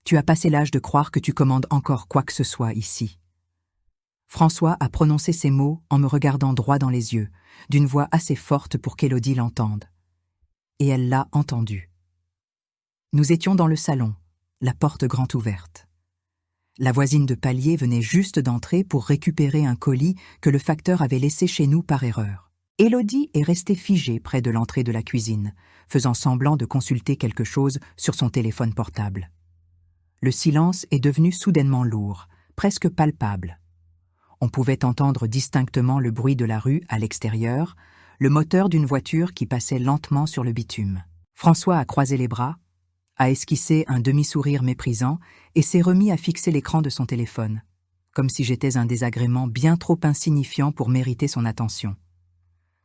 Tu as passé l'âge de croire que tu commandes encore quoi que ce soit ici. » François a prononcé ces mots en me regardant droit dans les yeux, d'une voix assez forte pour qu'Élodie l'entende. Et elle l'a entendu. Nous étions dans le salon, la porte grand ouverte. La voisine de palier venait juste d'entrer pour récupérer un colis que le facteur avait laissé chez nous par erreur. Élodie est restée figée près de l'entrée de la cuisine, faisant semblant de consulter quelque chose sur son téléphone portable. Le silence est devenu soudainement lourd, presque palpable. On pouvait entendre distinctement le bruit de la rue à l'extérieur, le moteur d'une voiture qui passait lentement sur le bitume. François a croisé les bras, a esquissé un demi-sourire méprisant et s'est remis à fixer l'écran de son téléphone, comme si j'étais un désagrément bien trop insignifiant pour mériter son attention.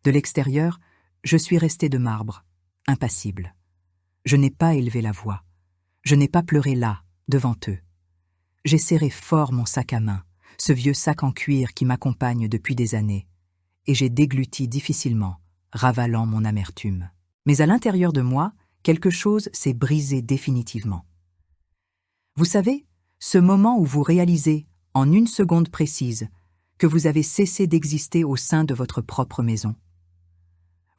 De l'extérieur, je suis resté de marbre, impassible. Je n'ai pas élevé la voix. Je n'ai pas pleuré là, devant eux. J'ai serré fort mon sac à main, ce vieux sac en cuir qui m'accompagne depuis des années, et j'ai dégluti difficilement, ravalant mon amertume. Mais à l'intérieur de moi, quelque chose s'est brisé définitivement. Vous savez, ce moment où vous réalisez, en une seconde précise, que vous avez cessé d'exister au sein de votre propre maison.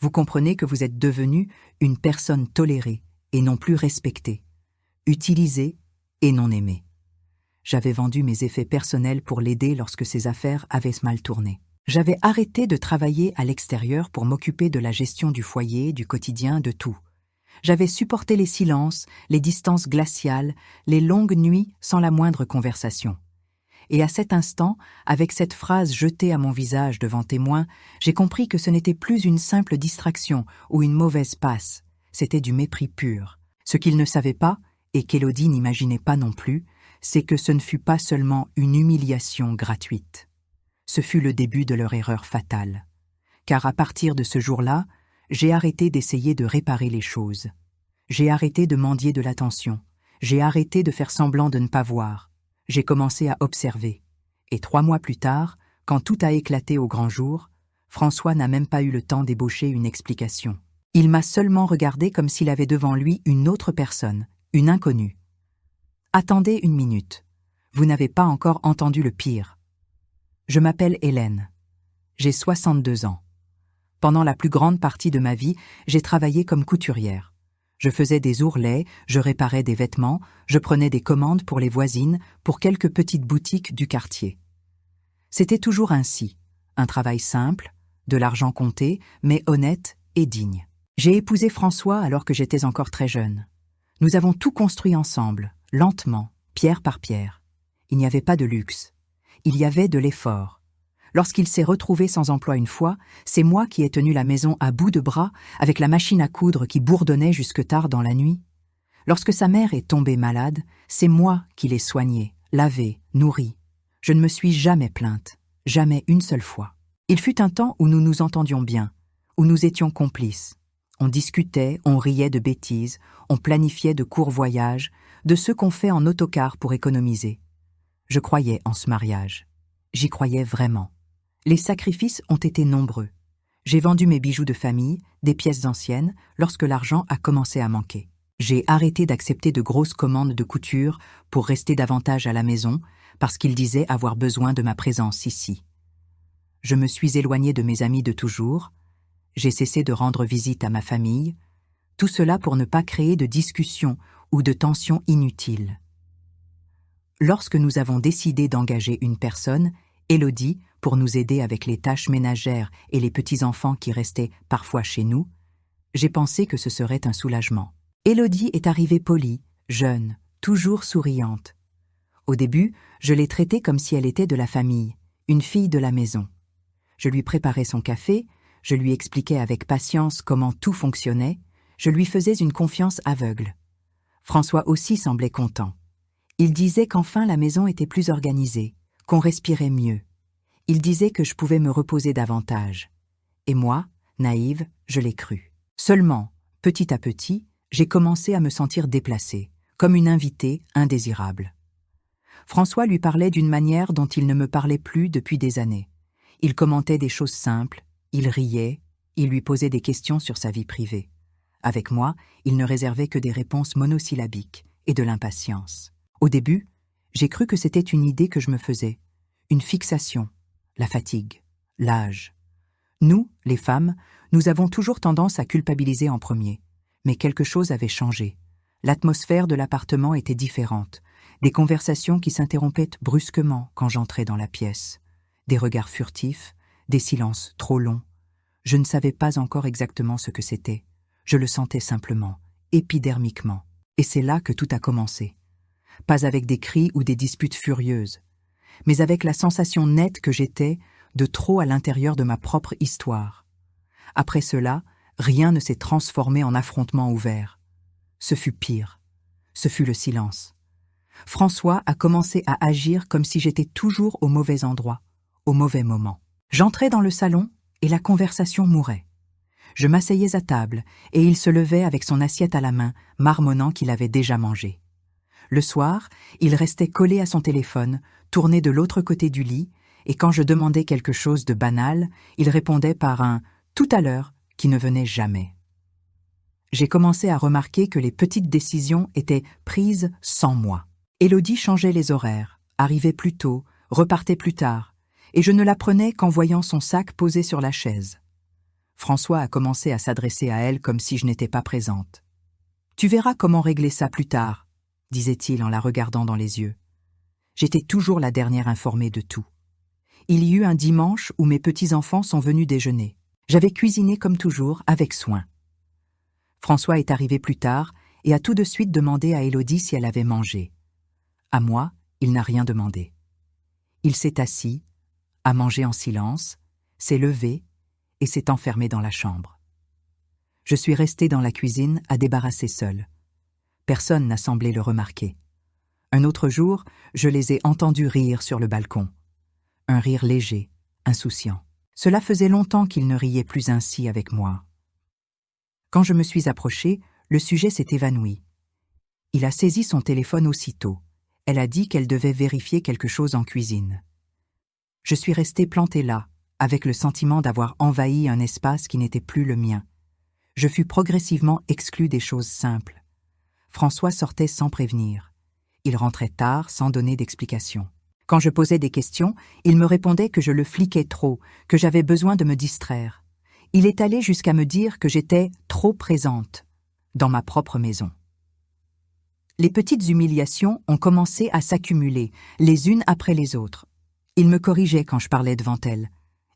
Vous comprenez que vous êtes devenu une personne tolérée et non plus respectée, utilisée et non aimée. J'avais vendu mes effets personnels pour l'aider lorsque ses affaires avaient mal tourné. J'avais arrêté de travailler à l'extérieur pour m'occuper de la gestion du foyer, du quotidien, de tout. J'avais supporté les silences, les distances glaciales, les longues nuits sans la moindre conversation. Et à cet instant, avec cette phrase jetée à mon visage devant témoin, j'ai compris que ce n'était plus une simple distraction ou une mauvaise passe, c'était du mépris pur. Ce qu'il ne savait pas, et qu'Élodie n'imaginait pas non plus, c'est que ce ne fut pas seulement une humiliation gratuite. Ce fut le début de leur erreur fatale. Car à partir de ce jour-là, j'ai arrêté d'essayer de réparer les choses. J'ai arrêté de mendier de l'attention. J'ai arrêté de faire semblant de ne pas voir. J'ai commencé à observer. Et 3 mois plus tard, quand tout a éclaté au grand jour, François n'a même pas eu le temps d'ébaucher une explication. Il m'a seulement regardé comme s'il avait devant lui une autre personne, une inconnue. « Attendez une minute. Vous n'avez pas encore entendu le pire. Je m'appelle Hélène. J'ai 62 ans. Pendant la plus grande partie de ma vie, j'ai travaillé comme couturière. Je faisais des ourlets, je réparais des vêtements, je prenais des commandes pour les voisines, pour quelques petites boutiques du quartier. C'était toujours ainsi, un travail simple, de l'argent compté, mais honnête et digne. J'ai épousé François alors que j'étais encore très jeune. Nous avons tout construit ensemble, lentement, pierre par pierre. Il n'y avait pas de luxe. Il y avait de l'effort. Lorsqu'il s'est retrouvé sans emploi une fois, c'est moi qui ai tenu la maison à bout de bras avec la machine à coudre qui bourdonnait jusque tard dans la nuit. Lorsque sa mère est tombée malade, c'est moi qui l'ai soignée, lavée, nourrie. Je ne me suis jamais plainte, jamais une seule fois. Il fut un temps où nous nous entendions bien, où nous étions complices. On discutait, on riait de bêtises, on planifiait de courts voyages, de ceux qu'on fait en autocar pour économiser. Je croyais en ce mariage. J'y croyais vraiment. Les sacrifices ont été nombreux. J'ai vendu mes bijoux de famille, des pièces anciennes, lorsque l'argent a commencé à manquer. J'ai arrêté d'accepter de grosses commandes de couture pour rester davantage à la maison, parce qu'ils disaient avoir besoin de ma présence ici. Je me suis éloignée de mes amis de toujours, j'ai cessé de rendre visite à ma famille, tout cela pour ne pas créer de discussions ou de tensions inutiles. Lorsque nous avons décidé d'engager une personne, Élodie, pour nous aider avec les tâches ménagères et les petits-enfants qui restaient parfois chez nous, j'ai pensé que ce serait un soulagement. Élodie est arrivée polie, jeune, toujours souriante. Au début, je l'ai traitée comme si elle était de la famille, une fille de la maison. Je lui préparais son café, je lui expliquais avec patience comment tout fonctionnait, je lui faisais une confiance aveugle. François aussi semblait content. Il disait qu'enfin la maison était plus organisée, qu'on respirait mieux. Il disait que je pouvais me reposer davantage. Et moi, naïve, je l'ai cru. Seulement, petit à petit, j'ai commencé à me sentir déplacée, comme une invitée indésirable. François lui parlait d'une manière dont il ne me parlait plus depuis des années. Il commentait des choses simples, il riait, il lui posait des questions sur sa vie privée. Avec moi, il ne réservait que des réponses monosyllabiques et de l'impatience. Au début, j'ai cru que c'était une idée que je me faisais, une fixation, la fatigue, l'âge. Nous, les femmes, nous avons toujours tendance à culpabiliser en premier. Mais quelque chose avait changé. L'atmosphère de l'appartement était différente. Des conversations qui s'interrompaient brusquement quand j'entrais dans la pièce. Des regards furtifs, des silences trop longs. Je ne savais pas encore exactement ce que c'était. Je le sentais simplement, épidermiquement. Et c'est là que tout a commencé. Pas avec des cris ou des disputes furieuses, mais avec la sensation nette que j'étais de trop à l'intérieur de ma propre histoire. Après cela, rien ne s'est transformé en affrontement ouvert. Ce fut pire. Ce fut le silence. François a commencé à agir comme si j'étais toujours au mauvais endroit, au mauvais moment. J'entrais dans le salon et la conversation mourait. Je m'asseyais à table et il se levait avec son assiette à la main, marmonnant qu'il avait déjà mangé. Le soir, il restait collé à son téléphone, tourné de l'autre côté du lit, et quand je demandais quelque chose de banal, il répondait par un « tout à l'heure » qui ne venait jamais. J'ai commencé à remarquer que les petites décisions étaient prises sans moi. Élodie changeait les horaires, arrivait plus tôt, repartait plus tard, et je ne la prenais qu'en voyant son sac posé sur la chaise. François a commencé à s'adresser à elle comme si je n'étais pas présente. « Tu verras comment régler ça plus tard », disait-il en la regardant dans les yeux. J'étais toujours la dernière informée de tout. Il y eut un dimanche où mes petits-enfants sont venus déjeuner. J'avais cuisiné comme toujours, avec soin. François est arrivé plus tard et a tout de suite demandé à Élodie si elle avait mangé. À moi, il n'a rien demandé. Il s'est assis, a mangé en silence, s'est levé et s'est enfermé dans la chambre. Je suis restée dans la cuisine à débarrasser seule. Personne n'a semblé le remarquer. Un autre jour, je les ai entendus rire sur le balcon. Un rire léger, insouciant. Cela faisait longtemps qu'ils ne riaient plus ainsi avec moi. Quand je me suis approchée, le sujet s'est évanoui. Il a saisi son téléphone aussitôt. Elle a dit qu'elle devait vérifier quelque chose en cuisine. Je suis restée plantée là, avec le sentiment d'avoir envahi un espace qui n'était plus le mien. Je fus progressivement exclue des choses simples. François sortait sans prévenir. Il rentrait tard sans donner d'explication. Quand je posais des questions, il me répondait que je le fliquais trop, que j'avais besoin de me distraire. Il est allé jusqu'à me dire que j'étais trop présente dans ma propre maison. Les petites humiliations ont commencé à s'accumuler, les unes après les autres. Il me corrigeait quand je parlais devant elle.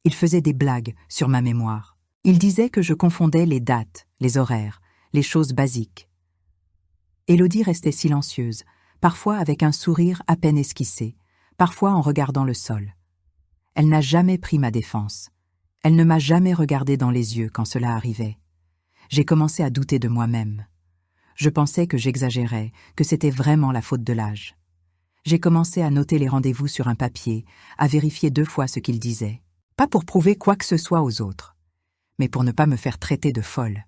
Il faisait des blagues sur ma mémoire. Il disait que je confondais les dates, les horaires, les choses basiques. Élodie restait silencieuse, parfois avec un sourire à peine esquissé, parfois en regardant le sol. Elle n'a jamais pris ma défense. Elle ne m'a jamais regardé dans les yeux quand cela arrivait. J'ai commencé à douter de moi-même. Je pensais que j'exagérais, que c'était vraiment la faute de l'âge. J'ai commencé à noter les rendez-vous sur un papier, à vérifier 2 fois ce qu'ils disaient. Pas pour prouver quoi que ce soit aux autres, mais pour ne pas me faire traiter de folle.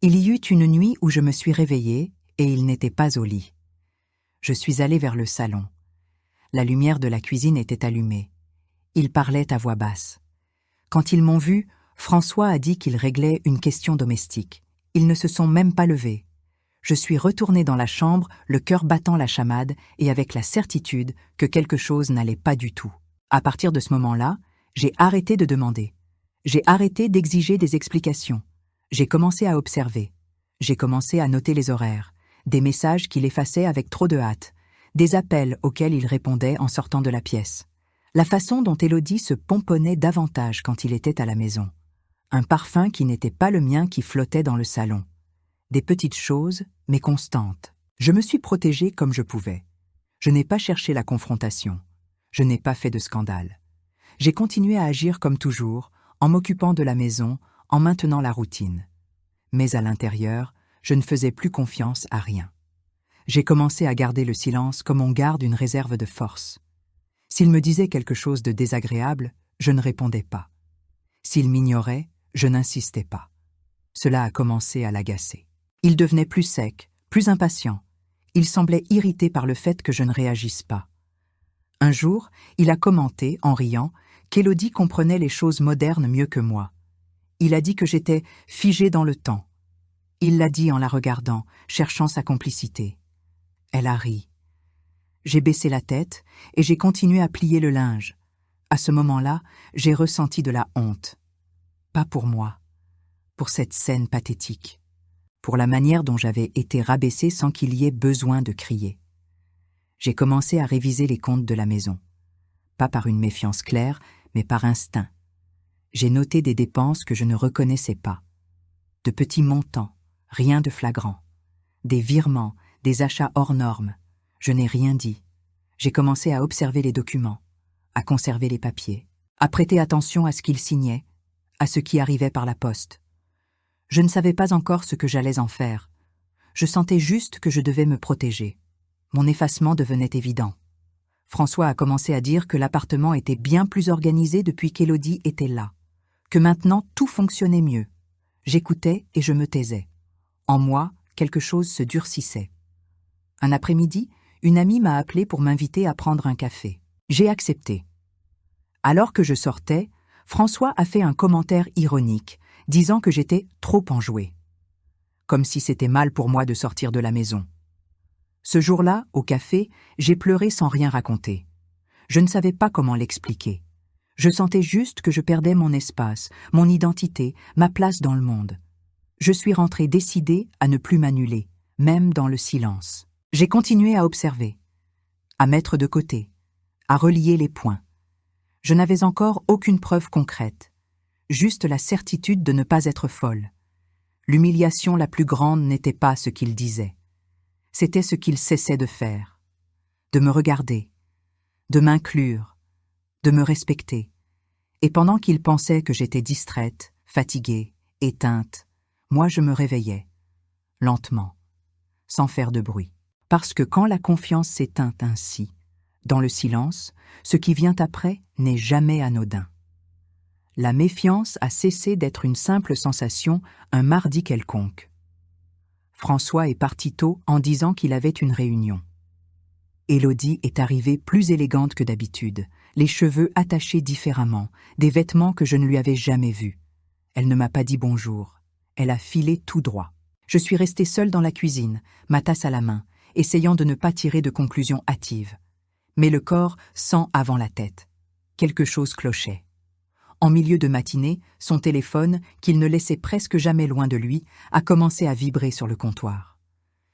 Il y eut une nuit où je me suis réveillée et il n'était pas au lit. Je suis allée vers le salon. La lumière de la cuisine était allumée. Ils parlaient à voix basse. Quand ils m'ont vue, François a dit qu'il réglait une question domestique. Ils ne se sont même pas levés. Je suis retournée dans la chambre, le cœur battant la chamade et avec la certitude que quelque chose n'allait pas du tout. À partir de ce moment-là, j'ai arrêté de demander. J'ai arrêté d'exiger des explications. J'ai commencé à observer. J'ai commencé à noter les horaires, des messages qu'il effaçait avec trop de hâte, des appels auxquels il répondait en sortant de la pièce. La façon dont Élodie se pomponnait davantage quand il était à la maison. Un parfum qui n'était pas le mien qui flottait dans le salon. Des petites choses, mais constantes. Je me suis protégée comme je pouvais. Je n'ai pas cherché la confrontation. Je n'ai pas fait de scandale. J'ai continué à agir comme toujours, en m'occupant de la maison, en maintenant la routine. Mais à l'intérieur, je ne faisais plus confiance à rien. J'ai commencé à garder le silence comme on garde une réserve de force. S'il me disait quelque chose de désagréable, je ne répondais pas. S'il m'ignorait, je n'insistais pas. Cela a commencé à l'agacer. Il devenait plus sec, plus impatient. Il semblait irrité par le fait que je ne réagisse pas. Un jour, il a commenté, en riant, qu'Élodie comprenait les choses modernes mieux que moi. Il a dit que j'étais figée dans le temps. Il l'a dit en la regardant, cherchant sa complicité. Elle a ri. J'ai baissé la tête et j'ai continué à plier le linge. À ce moment-là, j'ai ressenti de la honte. Pas pour moi, pour cette scène pathétique, pour la manière dont j'avais été rabaissée sans qu'il y ait besoin de crier. J'ai commencé à réviser les comptes de la maison. Pas par une méfiance claire, mais par instinct. J'ai noté des dépenses que je ne reconnaissais pas. De petits montants, rien de flagrant. Des virements, des achats hors normes. Je n'ai rien dit. J'ai commencé à observer les documents, à conserver les papiers, à prêter attention à ce qu'ils signaient, à ce qui arrivait par la poste. Je ne savais pas encore ce que j'allais en faire. Je sentais juste que je devais me protéger. Mon effacement devenait évident. François a commencé à dire que l'appartement était bien plus organisé depuis qu'Élodie était là, que maintenant tout fonctionnait mieux. J'écoutais et je me taisais. En moi, quelque chose se durcissait. Un après-midi, une amie m'a appelé pour m'inviter à prendre un café. J'ai accepté. Alors que je sortais, François a fait un commentaire ironique, disant que j'étais trop enjouée. Comme si c'était mal pour moi de sortir de la maison. Ce jour-là, au café, j'ai pleuré sans rien raconter. Je ne savais pas comment l'expliquer. Je sentais juste que je perdais mon espace, mon identité, ma place dans le monde. Je suis rentrée décidée à ne plus m'annuler, même dans le silence. J'ai continué à observer, à mettre de côté, à relier les points. Je n'avais encore aucune preuve concrète, juste la certitude de ne pas être folle. L'humiliation la plus grande n'était pas ce qu'il disait. C'était ce qu'il cessait de faire, de me regarder, de m'inclure, de me respecter. Et pendant qu'il pensait que j'étais distraite, fatiguée, éteinte, moi je me réveillais, lentement, sans faire de bruit. Parce que quand la confiance s'éteint ainsi, dans le silence, ce qui vient après n'est jamais anodin. La méfiance a cessé d'être une simple sensation un mardi quelconque. François est parti tôt en disant qu'il avait une réunion. Élodie est arrivée plus élégante que d'habitude, les cheveux attachés différemment, des vêtements que je ne lui avais jamais vus. Elle ne m'a pas dit bonjour. Elle a filé tout droit. Je suis restée seule dans la cuisine, ma tasse à la main, essayant de ne pas tirer de conclusions hâtives. Mais le corps sent avant la tête. Quelque chose clochait. En milieu de matinée, son téléphone, qu'il ne laissait presque jamais loin de lui, a commencé à vibrer sur le comptoir.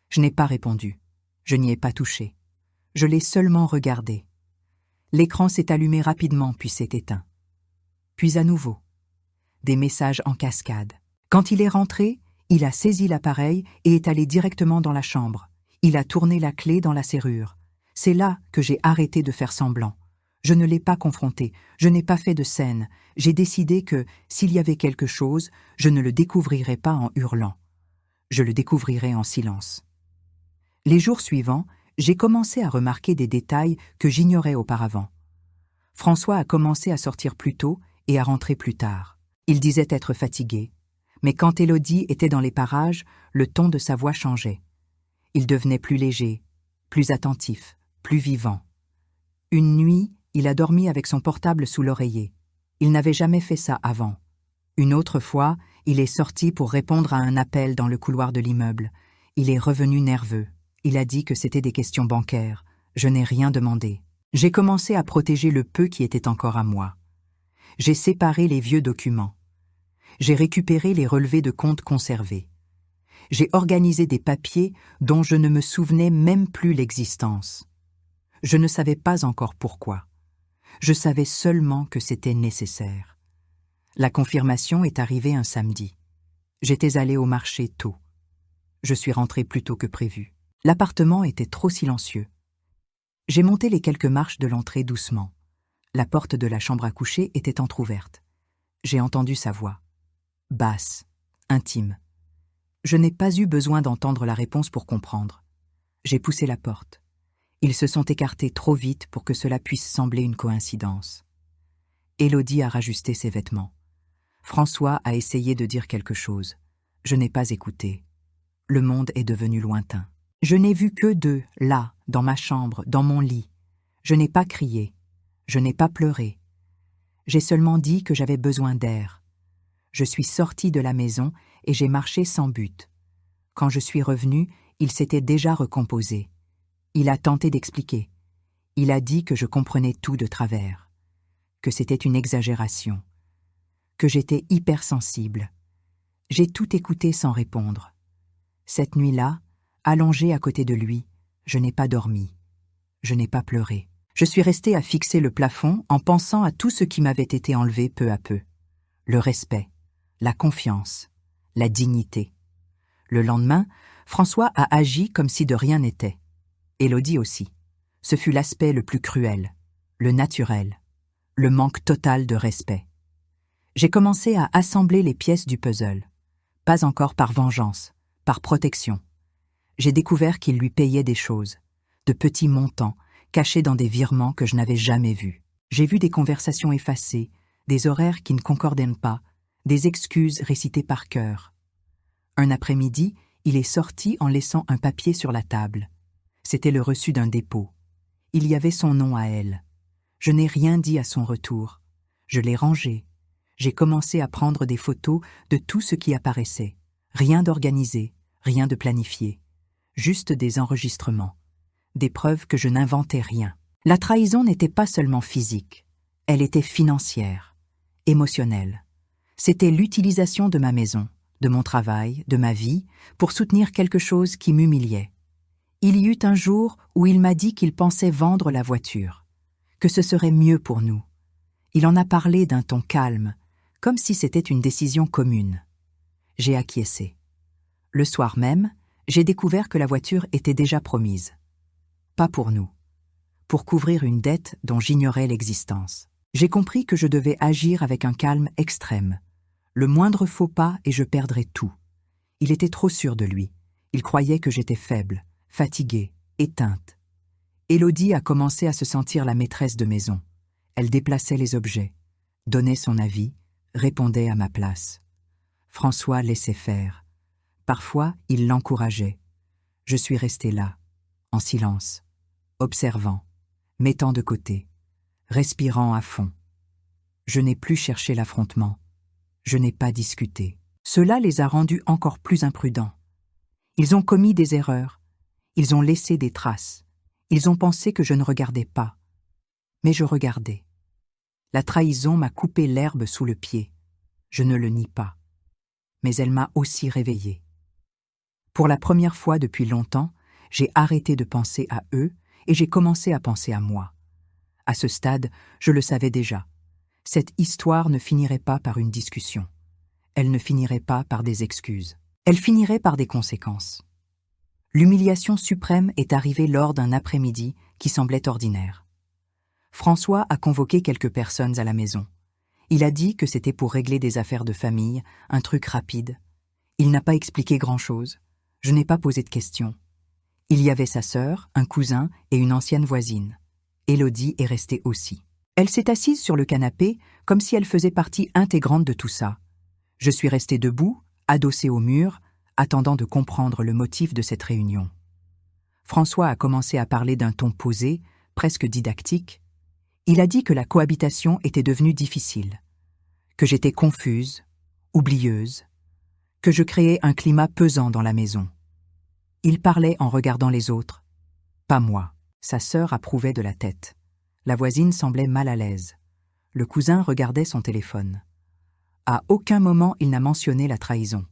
Je n'ai pas répondu. Je n'y ai pas touché. Je l'ai seulement regardé. L'écran s'est allumé rapidement puis s'est éteint. Puis à nouveau. Des messages en cascade. Quand il est rentré, il a saisi l'appareil et est allé directement dans la chambre. Il a tourné la clé dans la serrure. C'est là que j'ai arrêté de faire semblant. Je ne l'ai pas confronté, je n'ai pas fait de scène. J'ai décidé que, s'il y avait quelque chose, je ne le découvrirais pas en hurlant. Je le découvrirais en silence. Les jours suivants, j'ai commencé à remarquer des détails que j'ignorais auparavant. François a commencé à sortir plus tôt et à rentrer plus tard. Il disait être fatigué, mais quand Élodie était dans les parages, le ton de sa voix changeait. Il devenait plus léger, plus attentif, plus vivant. Une nuit, il a dormi avec son portable sous l'oreiller. Il n'avait jamais fait ça avant. Une autre fois, il est sorti pour répondre à un appel dans le couloir de l'immeuble. Il est revenu nerveux. Il a dit que c'était des questions bancaires. Je n'ai rien demandé. J'ai commencé à protéger le peu qui était encore à moi. J'ai séparé les vieux documents. J'ai récupéré les relevés de comptes conservés. J'ai organisé des papiers dont je ne me souvenais même plus l'existence. Je ne savais pas encore pourquoi. Je savais seulement que c'était nécessaire. La confirmation est arrivée un samedi. J'étais allée au marché tôt. Je suis rentrée plus tôt que prévu. L'appartement était trop silencieux. J'ai monté les quelques marches de l'entrée doucement. La porte de la chambre à coucher était entr'ouverte. J'ai entendu sa voix. Basse, intime. Je n'ai pas eu besoin d'entendre la réponse pour comprendre. J'ai poussé la porte. Ils se sont écartés trop vite pour que cela puisse sembler une coïncidence. Élodie a rajusté ses vêtements. François a essayé de dire quelque chose. Je n'ai pas écouté. Le monde est devenu lointain. Je n'ai vu que d'eux, là, dans ma chambre, dans mon lit. Je n'ai pas crié. Je n'ai pas pleuré. J'ai seulement dit que j'avais besoin d'air. Je suis sortie de la maison et j'ai marché sans but. Quand je suis revenue, il s'était déjà recomposé. Il a tenté d'expliquer. Il a dit que je comprenais tout de travers, que c'était une exagération, que j'étais hypersensible. J'ai tout écouté sans répondre. Cette nuit-là, allongée à côté de lui, je n'ai pas dormi. Je n'ai pas pleuré. Je suis restée à fixer le plafond en pensant à tout ce qui m'avait été enlevé peu à peu. Le respect, la confiance, la dignité. Le lendemain, François a agi comme si de rien n'était. Élodie aussi. Ce fut l'aspect le plus cruel, le naturel, le manque total de respect. J'ai commencé à assembler les pièces du puzzle. Pas encore par vengeance, par protection. J'ai découvert qu'il lui payait des choses, de petits montants, cachés dans des virements que je n'avais jamais vus. J'ai vu des conversations effacées, des horaires qui ne concordaient pas, des excuses récitées par cœur. Un après-midi, il est sorti en laissant un papier sur la table. C'était le reçu d'un dépôt. Il y avait son nom à elle. Je n'ai rien dit à son retour. Je l'ai rangé. J'ai commencé à prendre des photos de tout ce qui apparaissait. Rien d'organisé, rien de planifié. Juste des enregistrements. Des preuves que je n'inventais rien. La trahison n'était pas seulement physique, elle était financière, émotionnelle. C'était l'utilisation de ma maison, de mon travail, de ma vie, pour soutenir quelque chose qui m'humiliait. Il y eut un jour où il m'a dit qu'il pensait vendre la voiture, que ce serait mieux pour nous. Il en a parlé d'un ton calme, comme si c'était une décision commune. J'ai acquiescé. Le soir même, j'ai découvert que la voiture était déjà promise. Pas pour nous. Pour couvrir une dette dont j'ignorais l'existence. J'ai compris que je devais agir avec un calme extrême. Le moindre faux pas et je perdrais tout. Il était trop sûr de lui. Il croyait que j'étais faible, fatiguée, éteinte. Élodie a commencé à se sentir la maîtresse de maison. Elle déplaçait les objets, donnait son avis, répondait à ma place. François laissait faire. Parfois, il l'encourageait. Je suis restée là, en silence, observant, mettant de côté, respirant à fond. Je n'ai plus cherché l'affrontement. Je n'ai pas discuté. Cela les a rendus encore plus imprudents. Ils ont commis des erreurs. Ils ont laissé des traces. Ils ont pensé que je ne regardais pas. Mais je regardais. La trahison m'a coupé l'herbe sous le pied. Je ne le nie pas. Mais elle m'a aussi réveillée. Pour la première fois depuis longtemps, j'ai arrêté de penser à eux et j'ai commencé à penser à moi. À ce stade, je le savais déjà. Cette histoire ne finirait pas par une discussion. Elle ne finirait pas par des excuses. Elle finirait par des conséquences. L'humiliation suprême est arrivée lors d'un après-midi qui semblait ordinaire. François a convoqué quelques personnes à la maison. Il a dit que c'était pour régler des affaires de famille, un truc rapide. Il n'a pas expliqué grand-chose. Je n'ai pas posé de questions. Il y avait sa sœur, un cousin et une ancienne voisine. Élodie est restée aussi. Elle s'est assise sur le canapé comme si elle faisait partie intégrante de tout ça. Je suis restée debout, adossée au mur, attendant de comprendre le motif de cette réunion. François a commencé à parler d'un ton posé, presque didactique. Il a dit que la cohabitation était devenue difficile, que j'étais confuse, oublieuse, que je créais un climat pesant dans la maison. Il parlait en regardant les autres, pas moi. Sa sœur approuvait de la tête. La voisine semblait mal à l'aise. Le cousin regardait son téléphone. À aucun moment il n'a mentionné la trahison.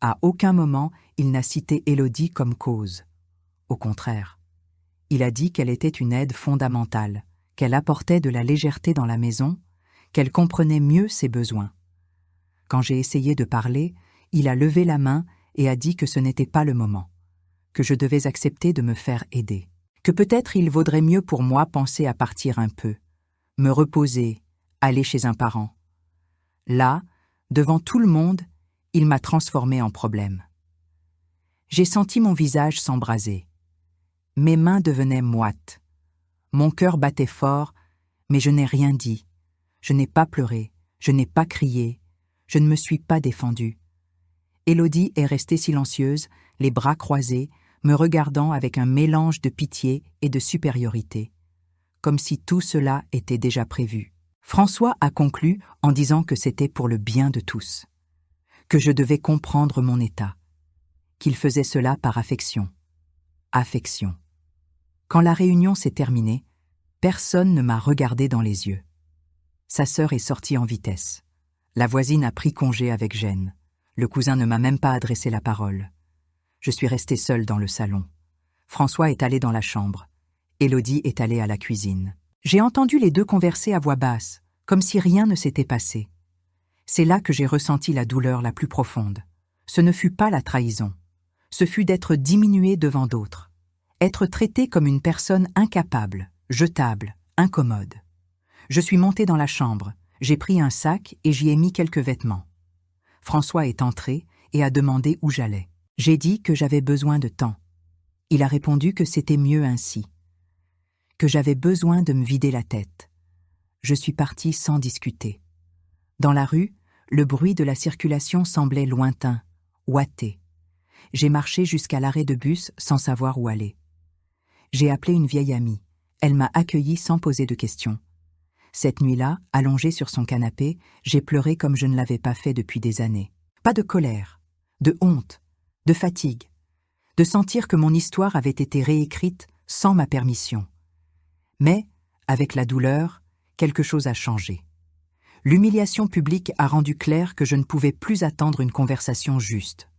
À aucun moment il n'a cité Élodie comme cause. Au contraire, il a dit qu'elle était une aide fondamentale, qu'elle apportait de la légèreté dans la maison, qu'elle comprenait mieux ses besoins. Quand j'ai essayé de parler, il a levé la main et a dit que ce n'était pas le moment, que je devais accepter de me faire aider, que peut-être il vaudrait mieux pour moi penser à partir un peu, me reposer, aller chez un parent. Là, devant tout le monde, il m'a transformé en problème. J'ai senti mon visage s'embraser. Mes mains devenaient moites. Mon cœur battait fort, mais je n'ai rien dit. Je n'ai pas pleuré, je n'ai pas crié, je ne me suis pas défendue. Élodie est restée silencieuse, les bras croisés, me regardant avec un mélange de pitié et de supériorité, comme si tout cela était déjà prévu. François a conclu en disant que c'était pour le bien de tous, que je devais comprendre mon état, qu'il faisait cela par affection. Affection. Quand la réunion s'est terminée, Personne ne m'a regardé dans les yeux. Sa sœur est sortie en vitesse. La voisine a pris congé avec gêne. Le cousin ne m'a même pas adressé la parole. Je suis restée seule dans le salon. François est allé dans la chambre. Élodie est allée à la cuisine. J'ai entendu les deux converser à voix basse, comme si rien ne s'était passé. C'est là que j'ai ressenti la douleur la plus profonde. Ce ne fut pas la trahison. Ce fut d'être diminuée devant d'autres. Être traitée comme une personne incapable, jetable, incommode. Je suis montée dans la chambre, j'ai pris un sac et j'y ai mis quelques vêtements. François est entré et a demandé où j'allais. J'ai dit que j'avais besoin de temps. Il a répondu que c'était mieux ainsi, que j'avais besoin de me vider la tête. Je suis partie sans discuter. Dans la rue, le bruit de la circulation semblait lointain, ouaté. J'ai marché jusqu'à l'arrêt de bus sans savoir où aller. J'ai appelé une vieille amie. Elle m'a accueillie sans poser de questions. Cette nuit-là, allongée sur son canapé, j'ai pleuré comme je ne l'avais pas fait depuis des années. Pas de colère, de honte, de fatigue, de sentir que mon histoire avait été réécrite sans ma permission. Mais, avec la douleur, quelque chose a changé. L'humiliation publique a rendu clair que je ne pouvais plus attendre une conversation juste.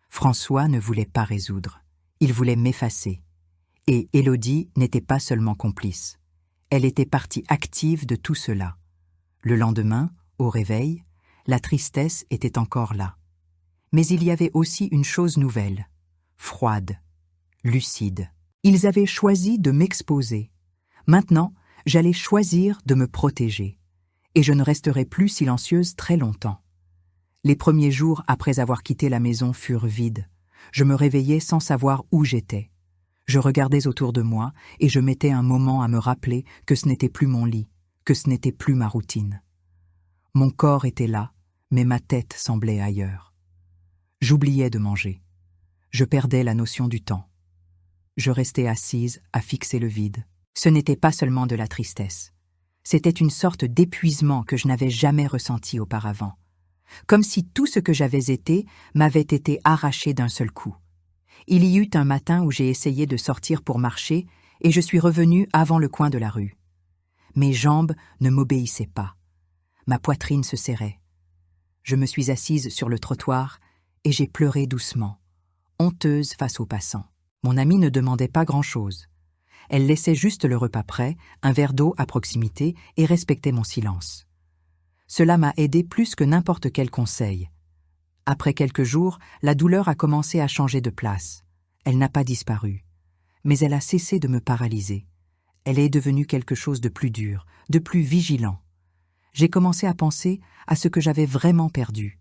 François ne voulait pas résoudre. Il voulait m'effacer. Et Élodie n'était pas seulement complice. Elle était partie active de tout cela. Le lendemain, au réveil, la tristesse était encore là. Mais il y avait aussi une chose nouvelle, froide, lucide. Ils avaient choisi de m'exposer. Maintenant, j'allais choisir de me protéger. Et je ne resterai plus silencieuse très longtemps. Les premiers jours après avoir quitté la maison furent vides. Je me réveillais sans savoir où j'étais. Je regardais autour de moi et je mettais un moment à me rappeler que ce n'était plus mon lit, que ce n'était plus ma routine. Mon corps était là, mais ma tête semblait ailleurs. J'oubliais de manger. Je perdais la notion du temps. Je restais assise à fixer le vide. Ce n'était pas seulement de la tristesse. C'était une sorte d'épuisement que je n'avais jamais ressenti auparavant. Comme si tout ce que j'avais été m'avait été arraché d'un seul coup. Il y eut un matin où j'ai essayé de sortir pour marcher et je suis revenue avant le coin de la rue. Mes jambes ne m'obéissaient pas. Ma poitrine se serrait. Je me suis assise sur le trottoir et j'ai pleuré doucement, honteuse face aux passants. Mon amie ne demandait pas grand-chose. Elle laissait juste le repas prêt, un verre d'eau à proximité et respectait mon silence. Cela m'a aidé plus que n'importe quel conseil. Après quelques jours, la douleur a commencé à changer de place. Elle n'a pas disparu, mais elle a cessé de me paralyser. Elle est devenue quelque chose de plus dur, de plus vigilant. J'ai commencé à penser à ce que j'avais vraiment perdu.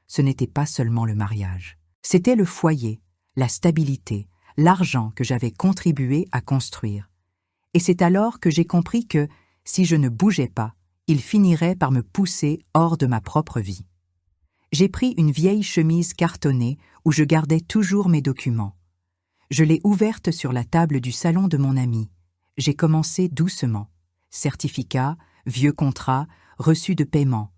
Ce n'était pas seulement le mariage. C'était le foyer, la stabilité, l'argent que j'avais contribué à construire. Et c'est alors que j'ai compris que, si je ne bougeais pas, il finirait par me pousser hors de ma propre vie. J'ai pris une vieille chemise cartonnée où je gardais toujours mes documents. Je l'ai ouverte sur la table du salon de mon ami. J'ai commencé doucement. Certificats, vieux contrats, reçus de paiement.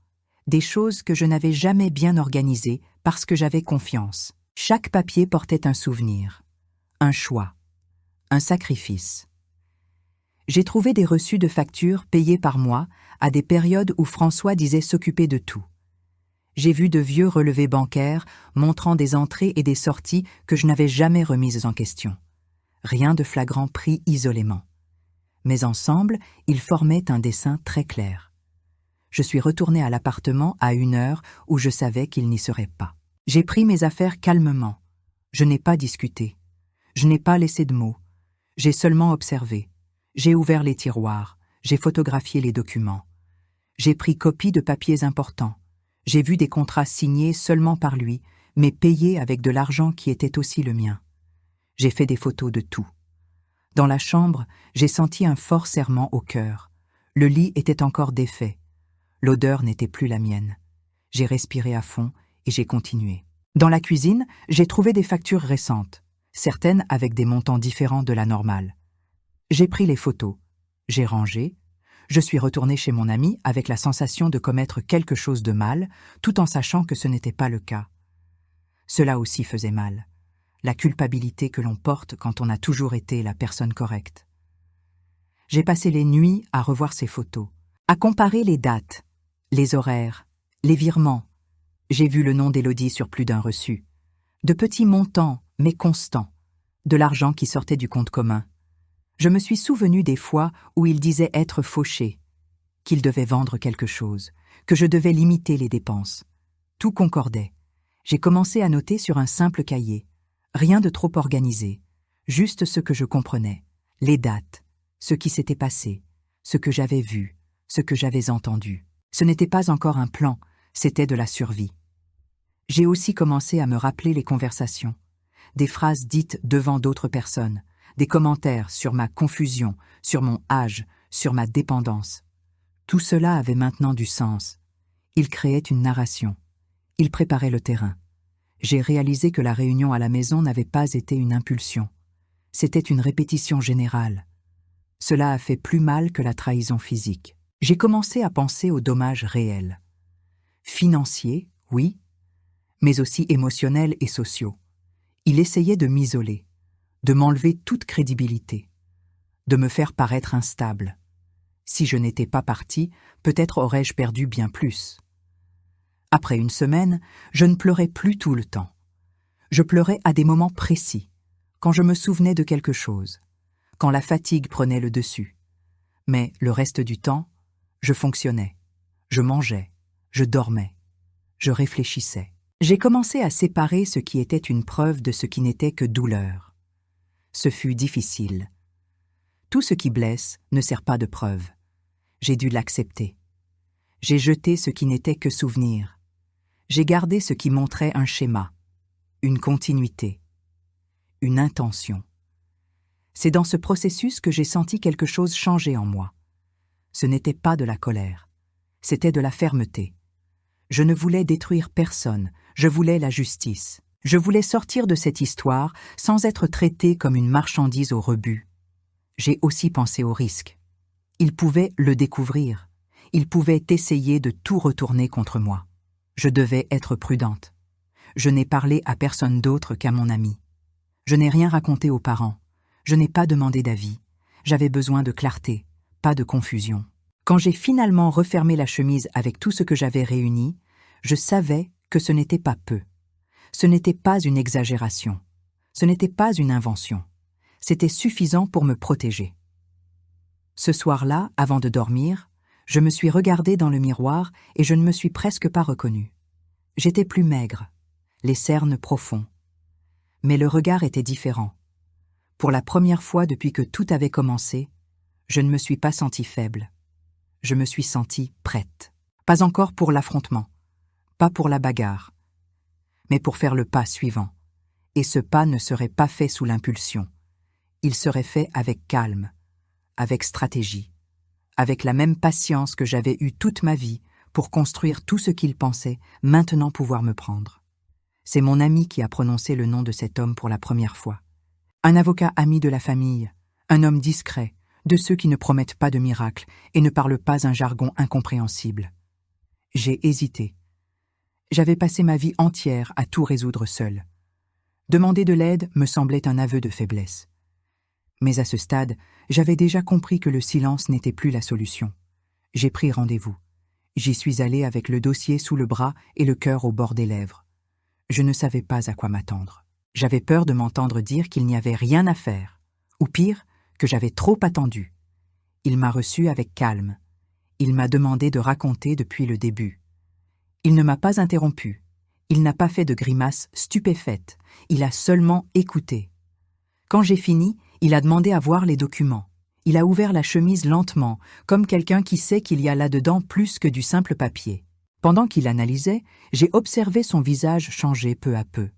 Des choses que je n'avais jamais bien organisées parce que j'avais confiance. Chaque papier portait un souvenir, un choix, un sacrifice. J'ai trouvé des reçus de factures payés par mois à des périodes où François disait s'occuper de tout. J'ai vu de vieux relevés bancaires montrant des entrées et des sorties que je n'avais jamais remises en question. Rien de flagrant pris isolément. Mais ensemble, ils formaient un dessin très clair. Je suis retournée à l'appartement à une heure où je savais qu'il n'y serait pas. J'ai pris mes affaires calmement. Je n'ai pas discuté. Je n'ai pas laissé de mots. J'ai seulement observé. J'ai ouvert les tiroirs. J'ai photographié les documents. J'ai pris copie de papiers importants. J'ai vu des contrats signés seulement par lui, mais payés avec de l'argent qui était aussi le mien. J'ai fait des photos de tout. Dans la chambre, j'ai senti un fort serrement au cœur. Le lit était encore défait. L'odeur n'était plus la mienne. J'ai respiré à fond et j'ai continué. Dans la cuisine, j'ai trouvé des factures récentes, certaines avec des montants différents de la normale. J'ai pris les photos. J'ai rangé. Je suis retournée chez mon ami avec la sensation de commettre quelque chose de mal, tout en sachant que ce n'était pas le cas. Cela aussi faisait mal. La culpabilité que l'on porte quand on a toujours été la personne correcte. J'ai passé les nuits à revoir ces photos, à comparer les dates, les horaires, les virements. J'ai vu le nom d'Élodie sur plus d'un reçu. De petits montants, mais constants. De l'argent qui sortait du compte commun. Je me suis souvenu des fois où il disait être fauché, qu'il devait vendre quelque chose, que je devais limiter les dépenses. Tout concordait. J'ai commencé à noter sur un simple cahier. Rien de trop organisé. Juste ce que je comprenais. Les dates, ce qui s'était passé, ce que j'avais vu, ce que j'avais entendu. Ce n'était pas encore un plan, c'était de la survie. J'ai aussi commencé à me rappeler les conversations, des phrases dites devant d'autres personnes, des commentaires sur ma confusion, sur mon âge, sur ma dépendance. Tout cela avait maintenant du sens. Il créait une narration. Il préparait le terrain. J'ai réalisé que la réunion à la maison n'avait pas été une impulsion. C'était une répétition générale. Cela a fait plus mal que la trahison physique. J'ai commencé à penser aux dommages réels. Financiers, oui, mais aussi émotionnels et sociaux. Il essayait de m'isoler, de m'enlever toute crédibilité, de me faire paraître instable. Si je n'étais pas parti, peut-être aurais-je perdu bien plus. Après une semaine, je ne pleurais plus tout le temps. Je pleurais à des moments précis, quand je me souvenais de quelque chose, quand la fatigue prenait le dessus. Mais le reste du temps, je fonctionnais, je mangeais, je dormais, je réfléchissais. J'ai commencé à séparer ce qui était une preuve de ce qui n'était que douleur. Ce fut difficile. Tout ce qui blesse ne sert pas de preuve. J'ai dû l'accepter. J'ai jeté ce qui n'était que souvenir. J'ai gardé ce qui montrait un schéma, une continuité, une intention. C'est dans ce processus que j'ai senti quelque chose changer en moi. Ce n'était pas de la colère, c'était de la fermeté. Je ne voulais détruire personne, je voulais la justice. Je voulais sortir de cette histoire sans être traité comme une marchandise au rebut. J'ai aussi pensé au risque. Il pouvait le découvrir. Il pouvait essayer de tout retourner contre moi. Je devais être prudente. Je n'ai parlé à personne d'autre qu'à mon ami. Je n'ai rien raconté aux parents. Je n'ai pas demandé d'avis. J'avais besoin de clarté, pas de confusion. Quand j'ai finalement refermé la chemise avec tout ce que j'avais réuni, je savais que ce n'était pas peu. Ce n'était pas une exagération. Ce n'était pas une invention. C'était suffisant pour me protéger. Ce soir-là, avant de dormir, je me suis regardée dans le miroir et je ne me suis presque pas reconnue. J'étais plus maigre, les cernes profonds. Mais le regard était différent. Pour la première fois depuis que tout avait commencé, je ne me suis pas sentie faible. Je me suis sentie prête. Pas encore pour l'affrontement, pas pour la bagarre, mais pour faire le pas suivant. Et ce pas ne serait pas fait sous l'impulsion. Il serait fait avec calme, avec stratégie, avec la même patience que j'avais eue toute ma vie pour construire tout ce qu'il pensait maintenant pouvoir me prendre. C'est mon ami qui a prononcé le nom de cet homme pour la première fois. Un avocat ami de la famille, un homme discret, de ceux qui ne promettent pas de miracles et ne parlent pas un jargon incompréhensible. J'ai hésité. J'avais passé ma vie entière à tout résoudre seul. Demander de l'aide me semblait un aveu de faiblesse. Mais à ce stade, j'avais déjà compris que le silence n'était plus la solution. J'ai pris rendez-vous. J'y suis allé avec le dossier sous le bras et le cœur au bord des lèvres. Je ne savais pas à quoi m'attendre. J'avais peur de m'entendre dire qu'il n'y avait rien à faire, ou pire, que j'avais trop attendu. Il m'a reçu avec calme. Il m'a demandé de raconter depuis le début. Il ne m'a pas interrompu. Il n'a pas fait de grimace stupéfaite. Il a seulement écouté. Quand j'ai fini, il a demandé à voir les documents. Il a ouvert la chemise lentement, comme quelqu'un qui sait qu'il y a là-dedans plus que du simple papier. Pendant qu'il analysait, j'ai observé son visage changer peu à peu.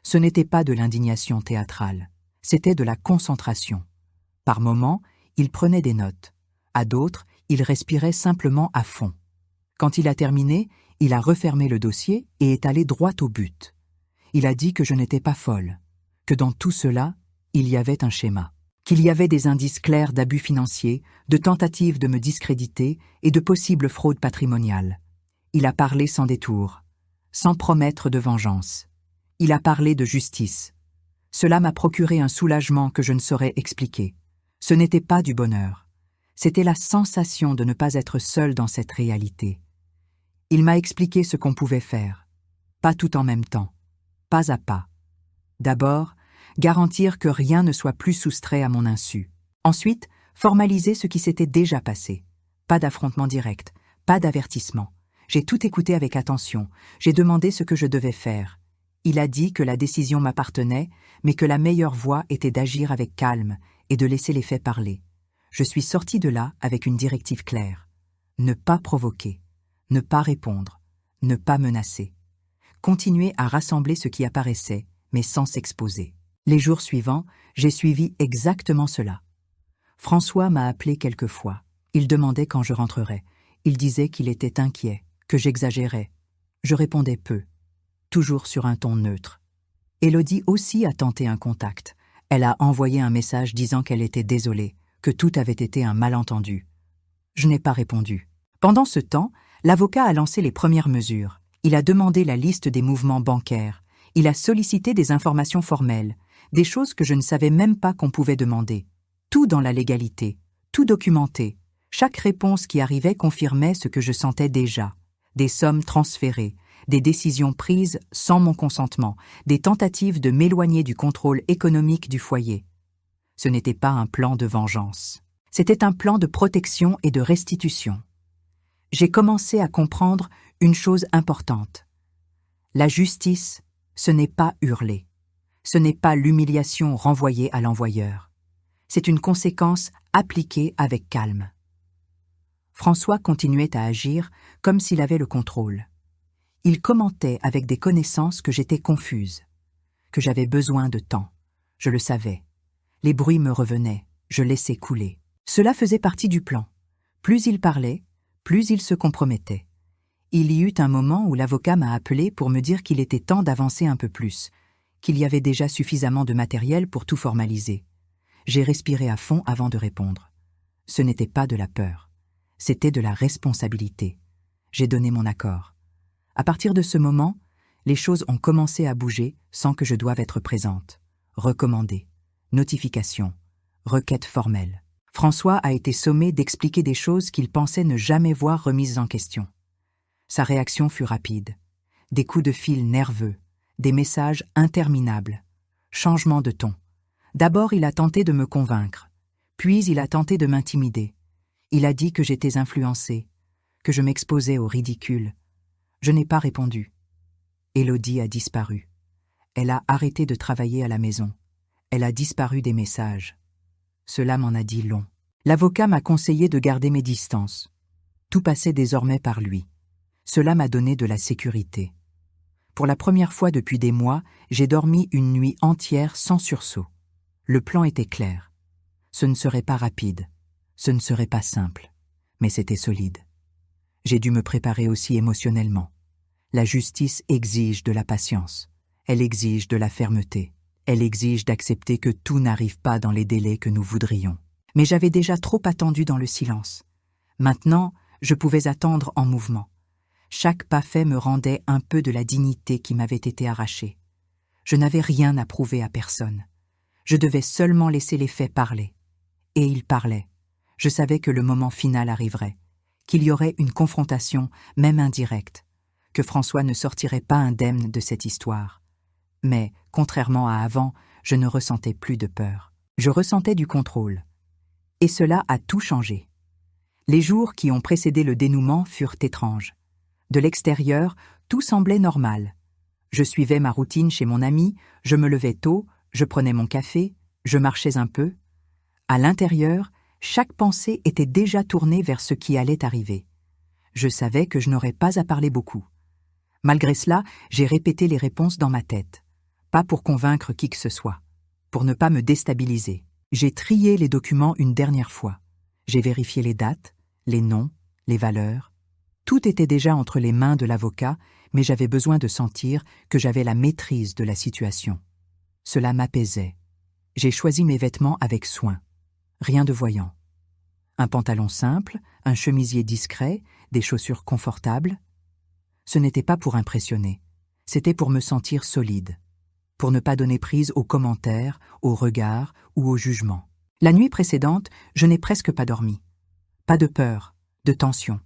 Ce n'était pas de l'indignation théâtrale, c'était de la concentration. Par moments, il prenait des notes. À d'autres, il respirait simplement à fond. Quand il a terminé, il a refermé le dossier et est allé droit au but. Il a dit que je n'étais pas folle, que dans tout cela, il y avait un schéma, qu'il y avait des indices clairs d'abus financiers, de tentatives de me discréditer et de possibles fraudes patrimoniales. Il a parlé sans détour, sans promettre de vengeance. Il a parlé de justice. Cela m'a procuré un soulagement que je ne saurais expliquer. Ce n'était pas du bonheur. C'était la sensation de ne pas être seul dans cette réalité. Il m'a expliqué ce qu'on pouvait faire. Pas tout en même temps, pas à pas. D'abord, garantir que rien ne soit plus soustrait à mon insu. Ensuite, formaliser ce qui s'était déjà passé. Pas d'affrontement direct, pas d'avertissement. J'ai tout écouté avec attention, j'ai demandé ce que je devais faire. Il a dit que la décision m'appartenait, mais que la meilleure voie était d'agir avec calme et de laisser les faits parler. Je suis sorti de là avec une directive claire. Ne pas provoquer, ne pas répondre, ne pas menacer. Continuer à rassembler ce qui apparaissait, mais sans s'exposer. Les jours suivants, j'ai suivi exactement cela. François m'a appelé quelques fois. Il demandait quand je rentrerais. Il disait qu'il était inquiet, que j'exagérais. Je répondais peu, toujours sur un ton neutre. Élodie aussi a tenté un contact. Elle a envoyé un message disant qu'elle était désolée, que tout avait été un malentendu. Je n'ai pas répondu. Pendant ce temps, l'avocat a lancé les premières mesures. Il a demandé la liste des mouvements bancaires. Il a sollicité des informations formelles, des choses que je ne savais même pas qu'on pouvait demander. Tout dans la légalité, tout documenté. Chaque réponse qui arrivait confirmait ce que je sentais déjà. Des sommes transférées, des décisions prises sans mon consentement, des tentatives de m'éloigner du contrôle économique du foyer. Ce n'était pas un plan de vengeance. C'était un plan de protection et de restitution. J'ai commencé à comprendre une chose importante. La justice, ce n'est pas hurler. Ce n'est pas l'humiliation renvoyée à l'envoyeur. C'est une conséquence appliquée avec calme. François continuait à agir comme s'il avait le contrôle. Il commentait avec des connaissances que j'étais confuse, que j'avais besoin de temps. Je le savais. Les bruits me revenaient, je laissais couler. Cela faisait partie du plan. Plus il parlait, plus il se compromettait. Il y eut un moment où l'avocat m'a appelé pour me dire qu'il était temps d'avancer un peu plus, qu'il y avait déjà suffisamment de matériel pour tout formaliser. J'ai respiré à fond avant de répondre. Ce n'était pas de la peur, c'était de la responsabilité. J'ai donné mon accord. À partir de ce moment, les choses ont commencé à bouger sans que je doive être présente. Recommandé, notification, requête formelle. François a été sommé d'expliquer des choses qu'il pensait ne jamais voir remises en question. Sa réaction fut rapide. Des coups de fil nerveux, des messages interminables. Changement de ton. D'abord, il a tenté de me convaincre. Puis, il a tenté de m'intimider. Il a dit que j'étais influencée, que je m'exposais au ridicule. Je n'ai pas répondu. Élodie a disparu. Elle a arrêté de travailler à la maison. Elle a disparu des messages. Cela m'en a dit long. L'avocat m'a conseillé de garder mes distances. Tout passait désormais par lui. Cela m'a donné de la sécurité. Pour la première fois depuis des mois, j'ai dormi une nuit entière sans sursaut. Le plan était clair. Ce ne serait pas rapide, ce ne serait pas simple, mais c'était solide. J'ai dû me préparer aussi émotionnellement. La justice exige de la patience, elle exige de la fermeté, elle exige d'accepter que tout n'arrive pas dans les délais que nous voudrions. Mais j'avais déjà trop attendu dans le silence. Maintenant, je pouvais attendre en mouvement. Chaque pas fait me rendait un peu de la dignité qui m'avait été arrachée. Je n'avais rien à prouver à personne. Je devais seulement laisser les faits parler. Et ils parlaient. Je savais que le moment final arriverait, qu'il y aurait une confrontation, même indirecte, que François ne sortirait pas indemne de cette histoire. Mais, contrairement à avant, je ne ressentais plus de peur. Je ressentais du contrôle. Et cela a tout changé. Les jours qui ont précédé le dénouement furent étranges. De l'extérieur, tout semblait normal. Je suivais ma routine chez mon ami, je me levais tôt, je prenais mon café, je marchais un peu. À l'intérieur, chaque pensée était déjà tournée vers ce qui allait arriver. Je savais que je n'aurais pas à parler beaucoup. Malgré cela, j'ai répété les réponses dans ma tête. Pas pour convaincre qui que ce soit, pour ne pas me déstabiliser. J'ai trié les documents une dernière fois. J'ai vérifié les dates, les noms, les valeurs. Tout était déjà entre les mains de l'avocat, mais j'avais besoin de sentir que j'avais la maîtrise de la situation. Cela m'apaisait. J'ai choisi mes vêtements avec soin. Rien de voyant. Un pantalon simple, un chemisier discret, des chaussures confortables. Ce n'était pas pour impressionner. C'était pour me sentir solide. Pour ne pas donner prise aux commentaires, aux regards ou aux jugements. La nuit précédente, je n'ai presque pas dormi. pas de peur, de tension.